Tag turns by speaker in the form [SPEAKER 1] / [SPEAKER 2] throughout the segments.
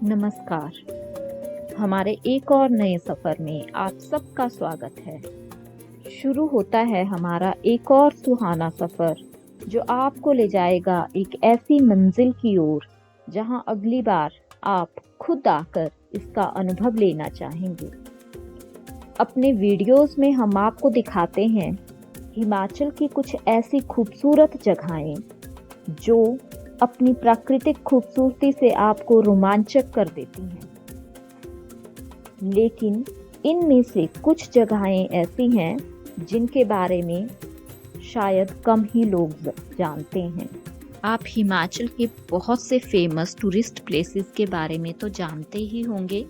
[SPEAKER 1] नमस्कार। हमारे एक और नए सफ़र में आप सबका स्वागत है। शुरू होता है हमारा एक और सुहाना सफ़र जो आपको ले जाएगा एक ऐसी मंजिल की ओर जहां अगली बार आप खुद आकर इसका अनुभव लेना चाहेंगे। अपने वीडियोस में हम आपको दिखाते हैं हिमाचल की कुछ ऐसी खूबसूरत जगहें जो अपनी प्राकृतिक खूबसूरती से आपको रोमांचक कर देती हैं। लेकिन इनमें से कुछ जगहें ऐसी हैं जिनके बारे में शायद कम ही लोग जानते हैं। आप हिमाचल के बहुत से फेमस टूरिस्ट प्लेसेस के बारे में तो जानते ही होंगे,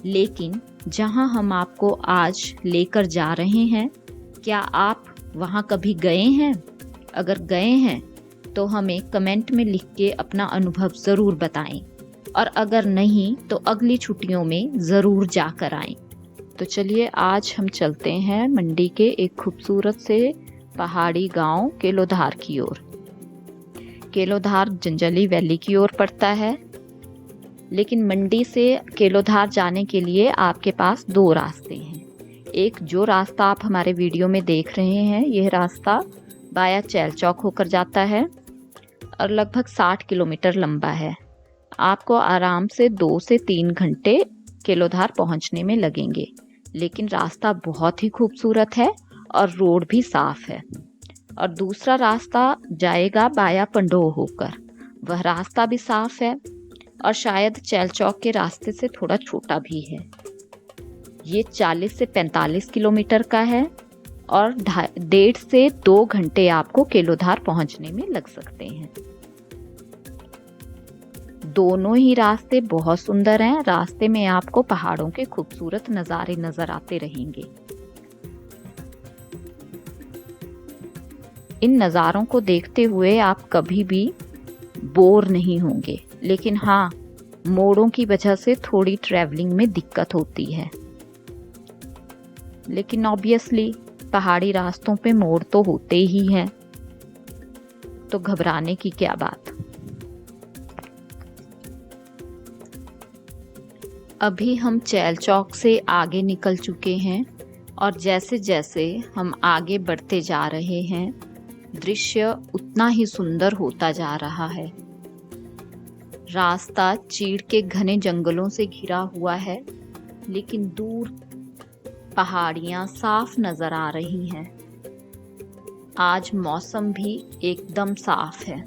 [SPEAKER 1] लेकिन जहां हम आपको आज लेकर जा रहे हैं, क्या आप वहां कभी गए हैं? अगर गए हैं तो हमें कमेंट में लिख के अपना अनुभव ज़रूर बताएं, और अगर नहीं तो अगली छुट्टियों में ज़रूर जाकर आएं। तो चलिए आज हम चलते हैं मंडी के एक खूबसूरत से पहाड़ी गांव केलोधार की ओर। केलोधार जंजली वैली की ओर पड़ता है, लेकिन मंडी से केलोधार जाने के लिए आपके पास दो रास्ते हैं। एक जो रास्ता आप हमारे वीडियो में देख रहे हैं, यह रास्ता बाया चैल चौक होकर जाता है और लगभग 60 किलोमीटर लंबा है। आपको आराम से 2 से 3 घंटे केलोधार पहुंचने में लगेंगे, लेकिन रास्ता बहुत ही खूबसूरत है और रोड भी साफ है। और दूसरा रास्ता जाएगा बाया पंडोह होकर, वह रास्ता भी साफ है और शायद चैल चौक के रास्ते से थोड़ा छोटा भी है। ये 40 से 45 किलोमीटर का है और 1.5 से 2 घंटे आपको केलोधार पहुंचने में लग सकते हैं। दोनों ही रास्ते बहुत सुंदर हैं। रास्ते में आपको पहाड़ों के खूबसूरत नज़ारे नजर आते रहेंगे। इन नज़ारों को देखते हुए आप कभी भी बोर नहीं होंगे, लेकिन हाँ, मोड़ों की वजह से थोड़ी ट्रैवलिंग में दिक्कत होती है, लेकिन ऑब्वियसली पहाड़ी रास्तों पे मोड़ तो होते ही हैं, तो घबराने की क्या बात। अभी हम चैल चौक से आगे निकल चुके हैं और जैसे जैसे हम आगे बढ़ते जा रहे हैं, दृश्य उतना ही सुंदर होता जा रहा है। रास्ता चीड़ के घने जंगलों से घिरा हुआ है, लेकिन दूर पहाड़ियां साफ नजर आ रही हैं। आज मौसम भी एकदम साफ है।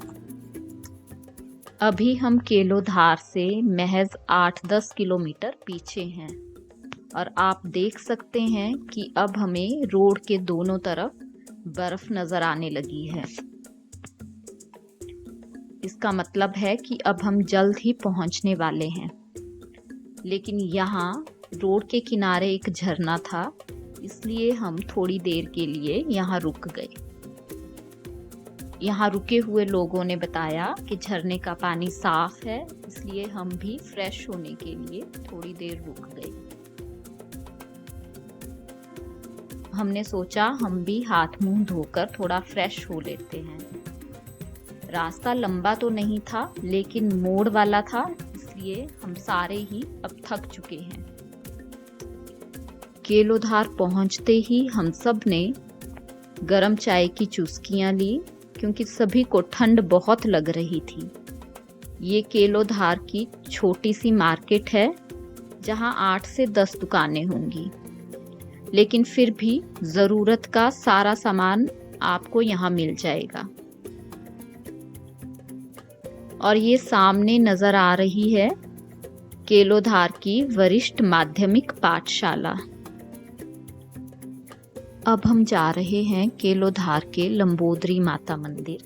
[SPEAKER 1] अभी हम केलोधार से महज 8-10 किलोमीटर पीछे हैं और आप देख सकते हैं कि अब हमें रोड के दोनों तरफ बर्फ नजर आने लगी है। इसका मतलब है कि अब हम जल्द ही पहुंचने वाले हैं। लेकिन यहाँ रोड के किनारे एक झरना था, इसलिए हम थोड़ी देर के लिए यहाँ रुक गए। यहाँ रुके हुए लोगों ने बताया कि झरने का पानी साफ है, इसलिए हम भी फ्रेश होने के लिए थोड़ी देर रुक गए। हमने सोचा हम भी हाथ मुंह धोकर थोड़ा फ्रेश हो लेते हैं। रास्ता लंबा तो नहीं था, लेकिन मोड़ वाला था, इसलिए हम सारे ही अब थक चुके हैं। केलोधार पहुंचते ही हम सब ने गरम चाय की चुस्कियां ली, क्योंकि सभी को ठंड बहुत लग रही थी। ये केलोधार की छोटी सी मार्केट है, जहां 8 से 10 दुकानें होंगी, लेकिन फिर भी ज़रूरत का सारा सामान आपको यहाँ मिल जाएगा। और ये सामने नज़र आ रही है केलोधार की वरिष्ठ माध्यमिक पाठशाला। अब हम जा रहे हैं केलोधार के लंबोदरी माता मंदिर,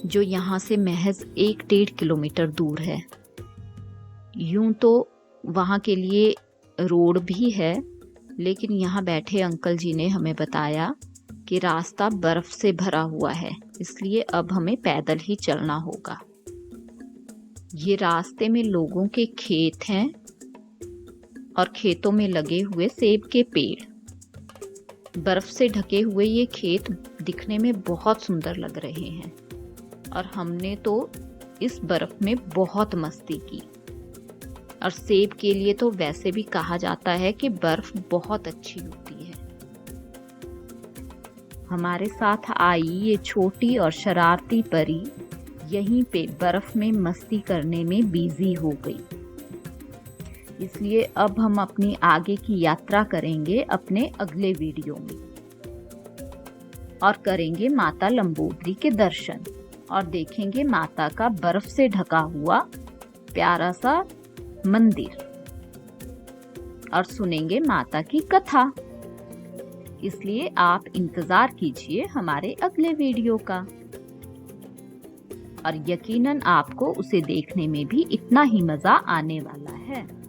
[SPEAKER 1] जो यहाँ से महज 1-1.5 किलोमीटर दूर है। यूं तो वहाँ के लिए रोड भी है, लेकिन यहाँ बैठे अंकल जी ने हमें बताया कि रास्ता बर्फ से भरा हुआ है, इसलिए अब हमें पैदल ही चलना होगा। ये रास्ते में लोगों के खेत हैं और खेतों में लगे हुए सेब के पेड़। बर्फ से ढके हुए ये खेत दिखने में बहुत सुंदर लग रहे हैं और हमने तो इस बर्फ में बहुत मस्ती की। और सेब के लिए तो वैसे भी कहा जाता है कि बर्फ बहुत अच्छी होती है। हमारे साथ आई ये छोटी और शरारती परी यहीं पे बर्फ में मस्ती करने में बिजी हो गई। इसलिए अब हम अपनी आगे की यात्रा करेंगे अपने अगले वीडियो में और करेंगे माता लंबोदरी के दर्शन और देखेंगे माता का बर्फ से ढका हुआ प्यारा सा मंदिर और सुनेंगे माता की कथा। इसलिए आप इंतजार कीजिए हमारे अगले वीडियो का और यकीनन आपको उसे देखने में भी इतना ही मजा आने वाला है।